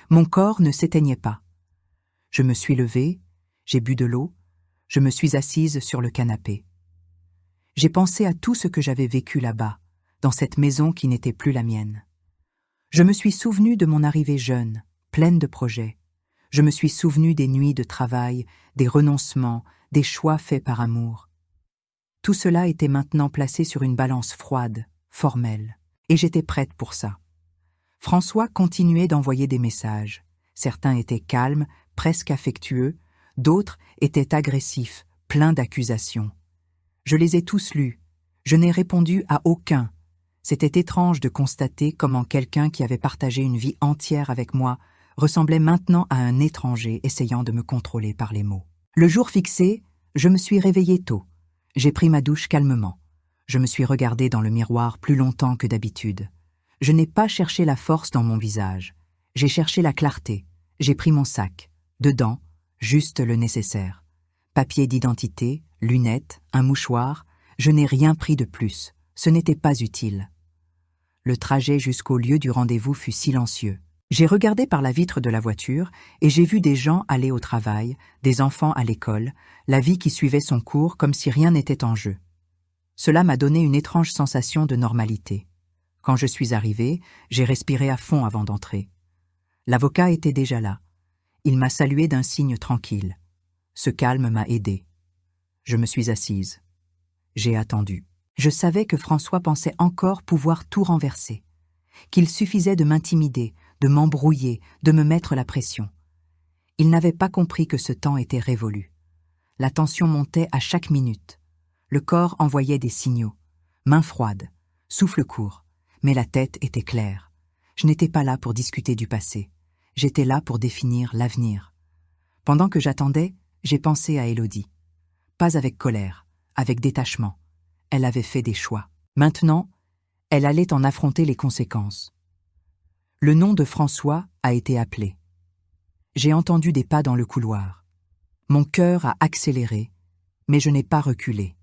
Mon corps ne s'éteignait pas. Je me suis levée, j'ai bu de l'eau, je me suis assise sur le canapé. J'ai pensé à tout ce que j'avais vécu là-bas, dans cette maison qui n'était plus la mienne. Je me suis souvenue de mon arrivée jeune, pleine de projets. Je me suis souvenue des nuits de travail, des renoncements, des choix faits par amour. Tout cela était maintenant placé sur une balance froide, formelle, et j'étais prête pour ça. François continuait d'envoyer des messages. Certains étaient calmes, presque affectueux, d'autres étaient agressifs, pleins d'accusations. Je les ai tous lus. Je n'ai répondu à aucun. C'était étrange de constater comment quelqu'un qui avait partagé une vie entière avec moi ressemblait maintenant à un étranger essayant de me contrôler par les mots. Le jour fixé, je me suis réveillée tôt. J'ai pris ma douche calmement. Je me suis regardée dans le miroir plus longtemps que d'habitude. Je n'ai pas cherché la force dans mon visage. J'ai cherché la clarté. J'ai pris mon sac. Dedans, juste le nécessaire. Papier d'identité, lunettes, un mouchoir. Je n'ai rien pris de plus. Ce n'était pas utile. Le trajet jusqu'au lieu du rendez-vous fut silencieux. J'ai regardé par la vitre de la voiture et j'ai vu des gens aller au travail, des enfants à l'école, la vie qui suivait son cours comme si rien n'était en jeu. Cela m'a donné une étrange sensation de normalité. Quand je suis arrivée, j'ai respiré à fond avant d'entrer. L'avocat était déjà là. Il m'a salué d'un signe tranquille. Ce calme m'a aidée. Je me suis assise. J'ai attendu. Je savais que François pensait encore pouvoir tout renverser, qu'il suffisait de m'intimider, de m'embrouiller, de me mettre la pression. Il n'avait pas compris que ce temps était révolu. La tension montait à chaque minute. Le corps envoyait des signaux. Main froide, souffle court, mais la tête était claire. Je n'étais pas là pour discuter du passé. J'étais là pour définir l'avenir. Pendant que j'attendais, j'ai pensé à Élodie. Pas avec colère, avec détachement. Elle avait fait des choix. Maintenant, elle allait en affronter les conséquences. Le nom de François a été appelé. J'ai entendu des pas dans le couloir. Mon cœur a accéléré, mais je n'ai pas reculé.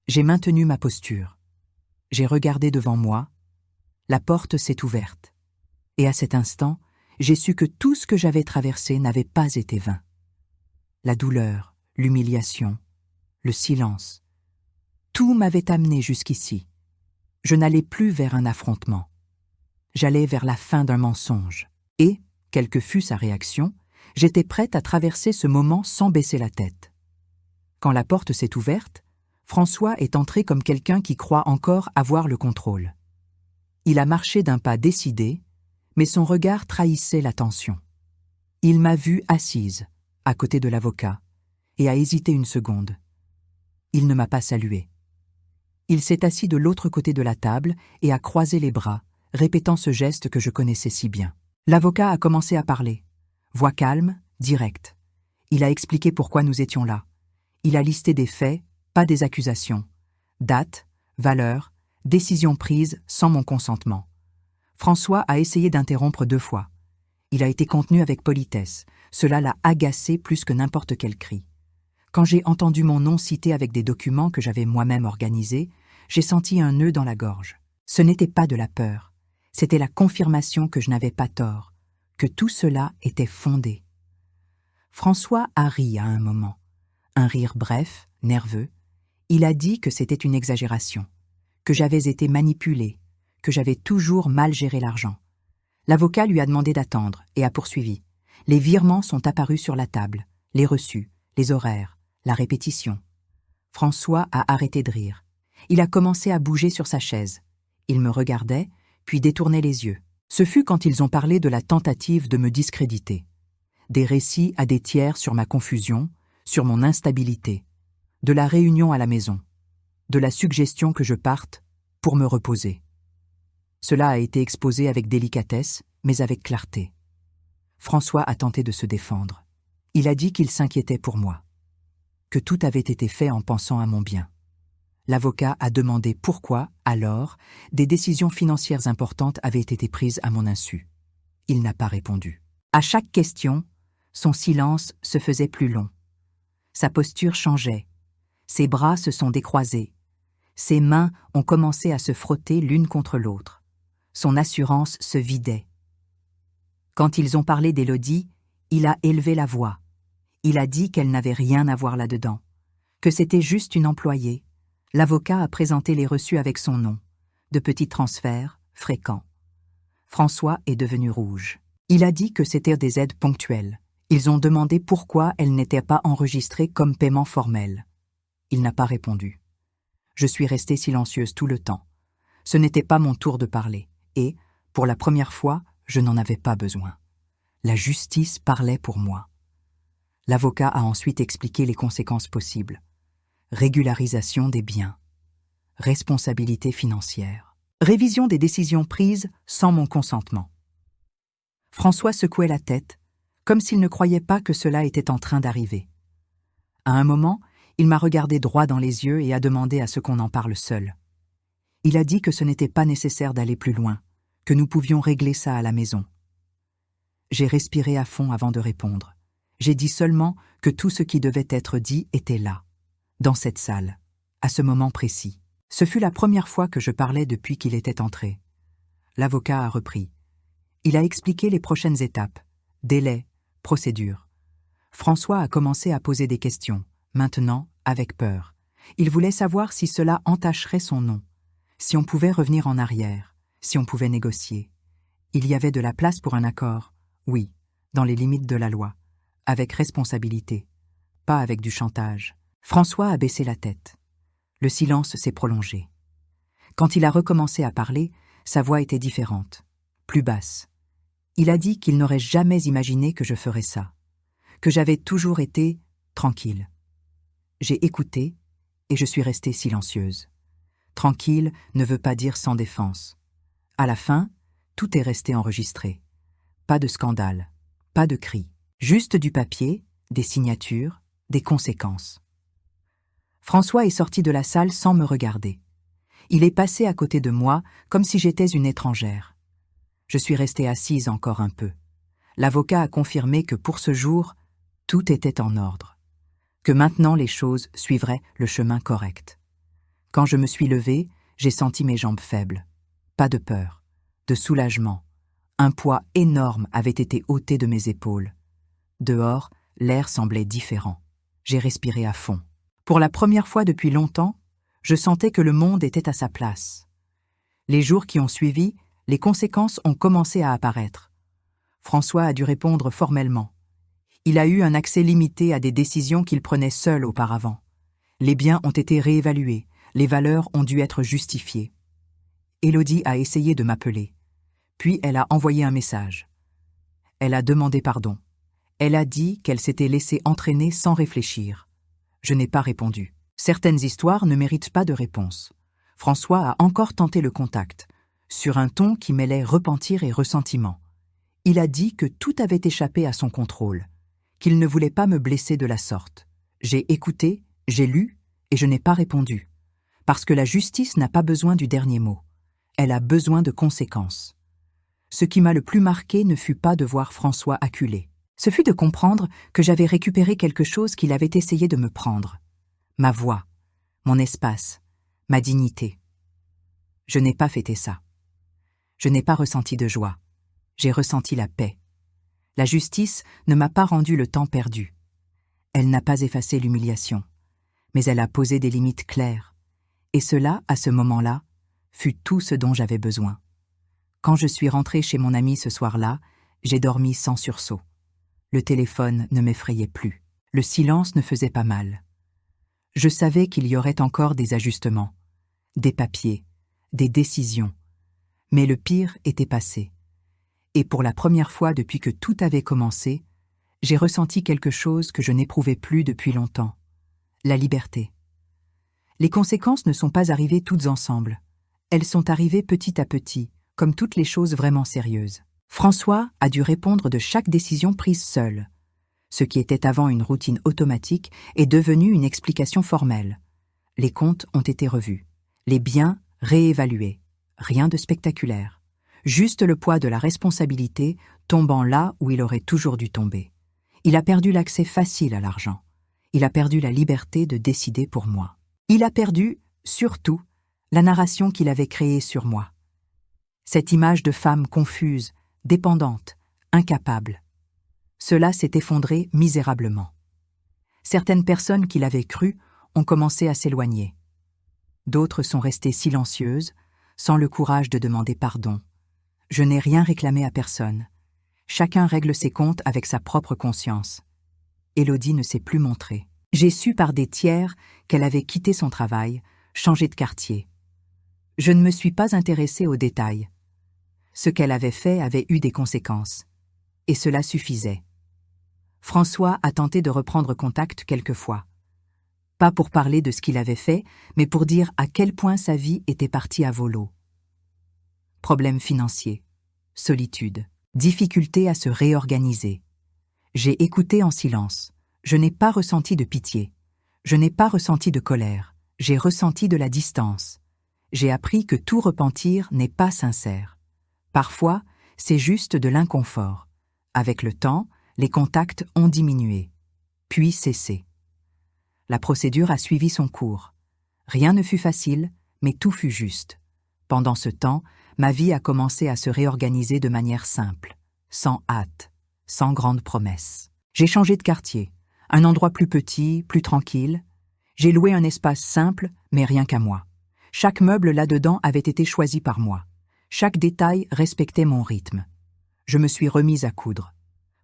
J'ai maintenu ma posture. J'ai regardé devant moi. La porte s'est ouverte. Et à cet instant, j'ai su que tout ce que j'avais traversé n'avait pas été vain. La douleur, l'humiliation, le silence. Tout m'avait amené jusqu'ici. Je n'allais plus vers un affrontement. J'allais vers la fin d'un mensonge. Et, quelle que fût sa réaction, j'étais prête à traverser ce moment sans baisser la tête. Quand la porte s'est ouverte, François est entré comme quelqu'un qui croit encore avoir le contrôle. Il a marché d'un pas décidé, mais son regard trahissait la tension. Il m'a vue assise, à côté de l'avocat, et a hésité une seconde. Il ne m'a pas salué. Il s'est assis de l'autre côté de la table et a croisé les bras, répétant ce geste que je connaissais si bien. L'avocat a commencé à parler. Voix calme, directe. Il a expliqué pourquoi nous étions là. Il a listé des faits, pas des accusations. Date, valeur, décision prise sans mon consentement. François a essayé d'interrompre 2 fois. Il a été contenu avec politesse. Cela l'a agacé plus que n'importe quel cri. Quand j'ai entendu mon nom cité avec des documents que j'avais moi-même organisés, j'ai senti un nœud dans la gorge. Ce n'était pas de la peur. C'était la confirmation que je n'avais pas tort, que tout cela était fondé. François a ri à un moment. Un rire bref, nerveux. Il a dit que c'était une exagération, que j'avais été manipulée, que j'avais toujours mal géré l'argent. L'avocat lui a demandé d'attendre et a poursuivi. Les virements sont apparus sur la table, les reçus, les horaires, la répétition. François a arrêté de rire. Il a commencé à bouger sur sa chaise. Il me regardait, puis détournait les yeux. Ce fut quand ils ont parlé de la tentative de me discréditer. Des récits à des tiers sur ma confusion, sur mon instabilité, de la réunion à la maison, de la suggestion que je parte pour me reposer. Cela a été exposé avec délicatesse, mais avec clarté. François a tenté de se défendre. Il a dit qu'il s'inquiétait pour moi, que tout avait été fait en pensant à mon bien. L'avocat a demandé pourquoi, alors, des décisions financières importantes avaient été prises à mon insu. Il n'a pas répondu. À chaque question, son silence se faisait plus long. Sa posture changeait. Ses bras se sont décroisés. Ses mains ont commencé à se frotter l'une contre l'autre. Son assurance se vidait. Quand ils ont parlé d'Élodie, il a élevé la voix. Il a dit qu'elle n'avait rien à voir là-dedans, que c'était juste une employée. L'avocat a présenté les reçus avec son nom, de petits transferts, fréquents. François est devenu rouge. Il a dit que c'était des aides ponctuelles. Ils ont demandé pourquoi elles n'étaient pas enregistrées comme paiement formel. Il n'a pas répondu. Je suis restée silencieuse tout le temps. Ce n'était pas mon tour de parler, et, pour la première fois, je n'en avais pas besoin. La justice parlait pour moi. L'avocat a ensuite expliqué les conséquences possibles. Régularisation des biens. Responsabilité financière. Révision des décisions prises sans mon consentement. François secouait la tête, comme s'il ne croyait pas que cela était en train d'arriver. À un moment, il m'a regardé droit dans les yeux et a demandé à ce qu'on en parle seul. Il a dit que ce n'était pas nécessaire d'aller plus loin, que nous pouvions régler ça à la maison. J'ai respiré à fond avant de répondre. J'ai dit seulement que tout ce qui devait être dit était là, dans cette salle, à ce moment précis. Ce fut la première fois que je parlais depuis qu'il était entré. L'avocat a repris. Il a expliqué les prochaines étapes, délais, procédures. François a commencé à poser des questions, maintenant avec peur. Il voulait savoir si cela entacherait son nom, si on pouvait revenir en arrière, si on pouvait négocier. Il y avait de la place pour un accord, oui, dans les limites de la loi, avec responsabilité, pas avec du chantage. François a baissé la tête. Le silence s'est prolongé. Quand il a recommencé à parler, sa voix était différente, plus basse. Il a dit qu'il n'aurait jamais imaginé que je ferais ça, que j'avais toujours été tranquille. J'ai écouté et je suis restée silencieuse. Tranquille ne veut pas dire sans défense. À la fin, tout est resté enregistré. Pas de scandale, pas de cris, juste du papier, des signatures, des conséquences. François est sorti de la salle sans me regarder. Il est passé à côté de moi comme si j'étais une étrangère. Je suis restée assise encore un peu. L'avocat a confirmé que pour ce jour, tout était en ordre, que maintenant les choses suivraient le chemin correct. Quand je me suis levée, j'ai senti mes jambes faibles. Pas de peur, de soulagement. Un poids énorme avait été ôté de mes épaules. Dehors, l'air semblait différent. J'ai respiré à fond. Pour la première fois depuis longtemps, je sentais que le monde était à sa place. Les jours qui ont suivi, les conséquences ont commencé à apparaître. François a dû répondre formellement. Il a eu un accès limité à des décisions qu'il prenait seul auparavant. Les biens ont été réévalués, les valeurs ont dû être justifiées. Élodie a essayé de m'appeler. Puis elle a envoyé un message. Elle a demandé pardon. Elle a dit qu'elle s'était laissée entraîner sans réfléchir. Je n'ai pas répondu. Certaines histoires ne méritent pas de réponse. François a encore tenté le contact, sur un ton qui mêlait repentir et ressentiment. Il a dit que tout avait échappé à son contrôle, qu'il ne voulait pas me blesser de la sorte. J'ai écouté, j'ai lu, et je n'ai pas répondu. Parce que la justice n'a pas besoin du dernier mot. Elle a besoin de conséquences. Ce qui m'a le plus marqué ne fut pas de voir François acculé. Ce fut de comprendre que j'avais récupéré quelque chose qu'il avait essayé de me prendre. Ma voix, mon espace, ma dignité. Je n'ai pas fêté ça. Je n'ai pas ressenti de joie. J'ai ressenti la paix. La justice ne m'a pas rendu le temps perdu. Elle n'a pas effacé l'humiliation, mais elle a posé des limites claires. Et cela, à ce moment-là, fut tout ce dont j'avais besoin. Quand je suis rentrée chez mon ami ce soir-là, j'ai dormi sans sursaut. Le téléphone ne m'effrayait plus. Le silence ne faisait pas mal. Je savais qu'il y aurait encore des ajustements, des papiers, des décisions. Mais le pire était passé. Et pour la première fois depuis que tout avait commencé, j'ai ressenti quelque chose que je n'éprouvais plus depuis longtemps. La liberté. Les conséquences ne sont pas arrivées toutes ensemble. Elles sont arrivées petit à petit, comme toutes les choses vraiment sérieuses. François a dû répondre de chaque décision prise seul. Ce qui était avant une routine automatique est devenu une explication formelle. Les comptes ont été revus, les biens réévalués. Rien de spectaculaire. Juste le poids de la responsabilité tombant là où il aurait toujours dû tomber. Il a perdu l'accès facile à l'argent. Il a perdu la liberté de décider pour moi. Il a perdu, surtout, la narration qu'il avait créée sur moi. Cette image de femme confuse, dépendante, incapable. Cela s'est effondré misérablement. Certaines personnes qui l'avaient cru ont commencé à s'éloigner. D'autres sont restées silencieuses, sans le courage de demander pardon. Je n'ai rien réclamé à personne. Chacun règle ses comptes avec sa propre conscience. Élodie ne s'est plus montrée. J'ai su par des tiers qu'elle avait quitté son travail, changé de quartier. Je ne me suis pas intéressée aux détails. Ce qu'elle avait fait avait eu des conséquences. Et cela suffisait. François a tenté de reprendre contact quelquefois. Pas pour parler de ce qu'il avait fait, mais pour dire à quel point sa vie était partie à volo. Problèmes financiers, solitude, difficulté à se réorganiser. J'ai écouté en silence. Je n'ai pas ressenti de pitié. Je n'ai pas ressenti de colère. J'ai ressenti de la distance. J'ai appris que tout repentir n'est pas sincère. Parfois, c'est juste de l'inconfort. Avec le temps, les contacts ont diminué, puis cessé. La procédure a suivi son cours. Rien ne fut facile, mais tout fut juste. Pendant ce temps, ma vie a commencé à se réorganiser de manière simple, sans hâte, sans grande promesse. J'ai changé de quartier, un endroit plus petit, plus tranquille. J'ai loué un espace simple, mais rien qu'à moi. Chaque meuble là-dedans avait été choisi par moi. Chaque détail respectait mon rythme. Je me suis remise à coudre.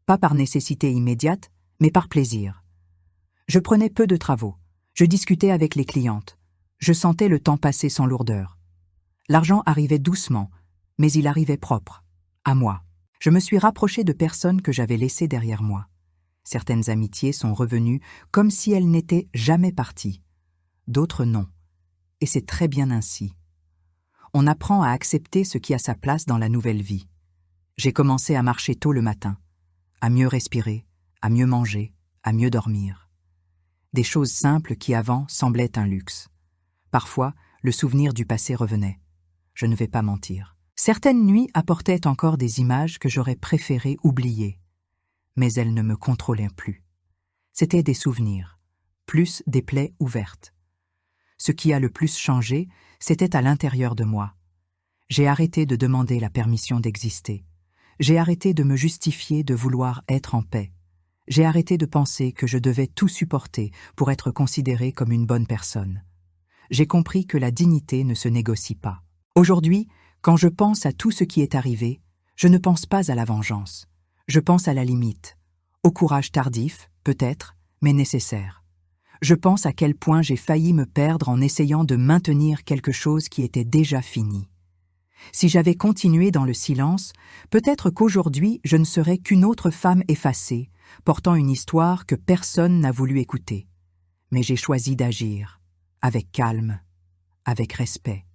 Pas par nécessité immédiate, mais par plaisir. Je prenais peu de travaux. Je discutais avec les clientes. Je sentais le temps passer sans lourdeur. L'argent arrivait doucement, mais il arrivait propre, à moi. Je me suis rapprochée de personnes que j'avais laissées derrière moi. Certaines amitiés sont revenues comme si elles n'étaient jamais parties. D'autres non. Et c'est très bien ainsi. On apprend à accepter ce qui a sa place dans la nouvelle vie. J'ai commencé à marcher tôt le matin, à mieux respirer, à mieux manger, à mieux dormir. Des choses simples qui avant semblaient un luxe. Parfois, le souvenir du passé revenait. Je ne vais pas mentir. Certaines nuits apportaient encore des images que j'aurais préféré oublier. Mais elles ne me contrôlaient plus. C'étaient des souvenirs, plus des plaies ouvertes. Ce qui a le plus changé, c'était à l'intérieur de moi. J'ai arrêté de demander la permission d'exister. J'ai arrêté de me justifier de vouloir être en paix. J'ai arrêté de penser que je devais tout supporter pour être considérée comme une bonne personne. J'ai compris que la dignité ne se négocie pas. Aujourd'hui, quand je pense à tout ce qui est arrivé, je ne pense pas à la vengeance. Je pense à la limite, au courage tardif, peut-être, mais nécessaire. Je pense à quel point j'ai failli me perdre en essayant de maintenir quelque chose qui était déjà fini. Si j'avais continué dans le silence, peut-être qu'aujourd'hui je ne serais qu'une autre femme effacée, portant une histoire que personne n'a voulu écouter. Mais j'ai choisi d'agir, avec calme, avec respect,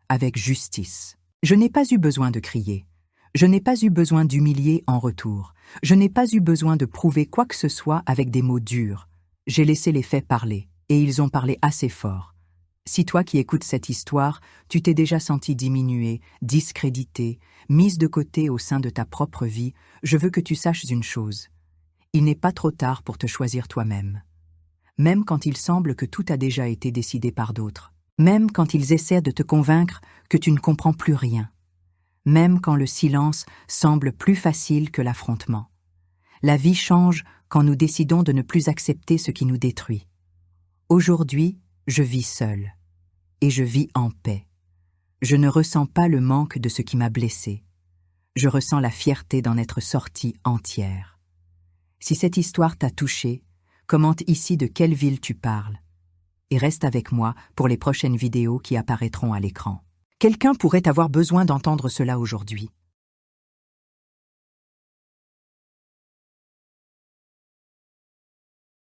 avec justice. Je n'ai pas eu besoin de crier. Je n'ai pas eu besoin d'humilier en retour. Je n'ai pas eu besoin de prouver quoi que ce soit avec des mots durs. J'ai laissé les faits parler, et ils ont parlé assez fort. Si toi qui écoutes cette histoire, tu t'es déjà senti diminuée, discréditée, mise de côté au sein de ta propre vie, je veux que tu saches une chose. Il n'est pas trop tard pour te choisir toi-même. Même quand il semble que tout a déjà été décidé par d'autres. Même quand ils essaient de te convaincre que tu ne comprends plus rien. Même quand le silence semble plus facile que l'affrontement. La vie change quand nous décidons de ne plus accepter ce qui nous détruit. Aujourd'hui, je vis seule. Et je vis en paix. Je ne ressens pas le manque de ce qui m'a blessée. Je ressens la fierté d'en être sortie entière. Si cette histoire t'a touchée, commente ici de quelle ville tu parles. Et reste avec moi pour les prochaines vidéos qui apparaîtront à l'écran. Quelqu'un pourrait avoir besoin d'entendre cela aujourd'hui.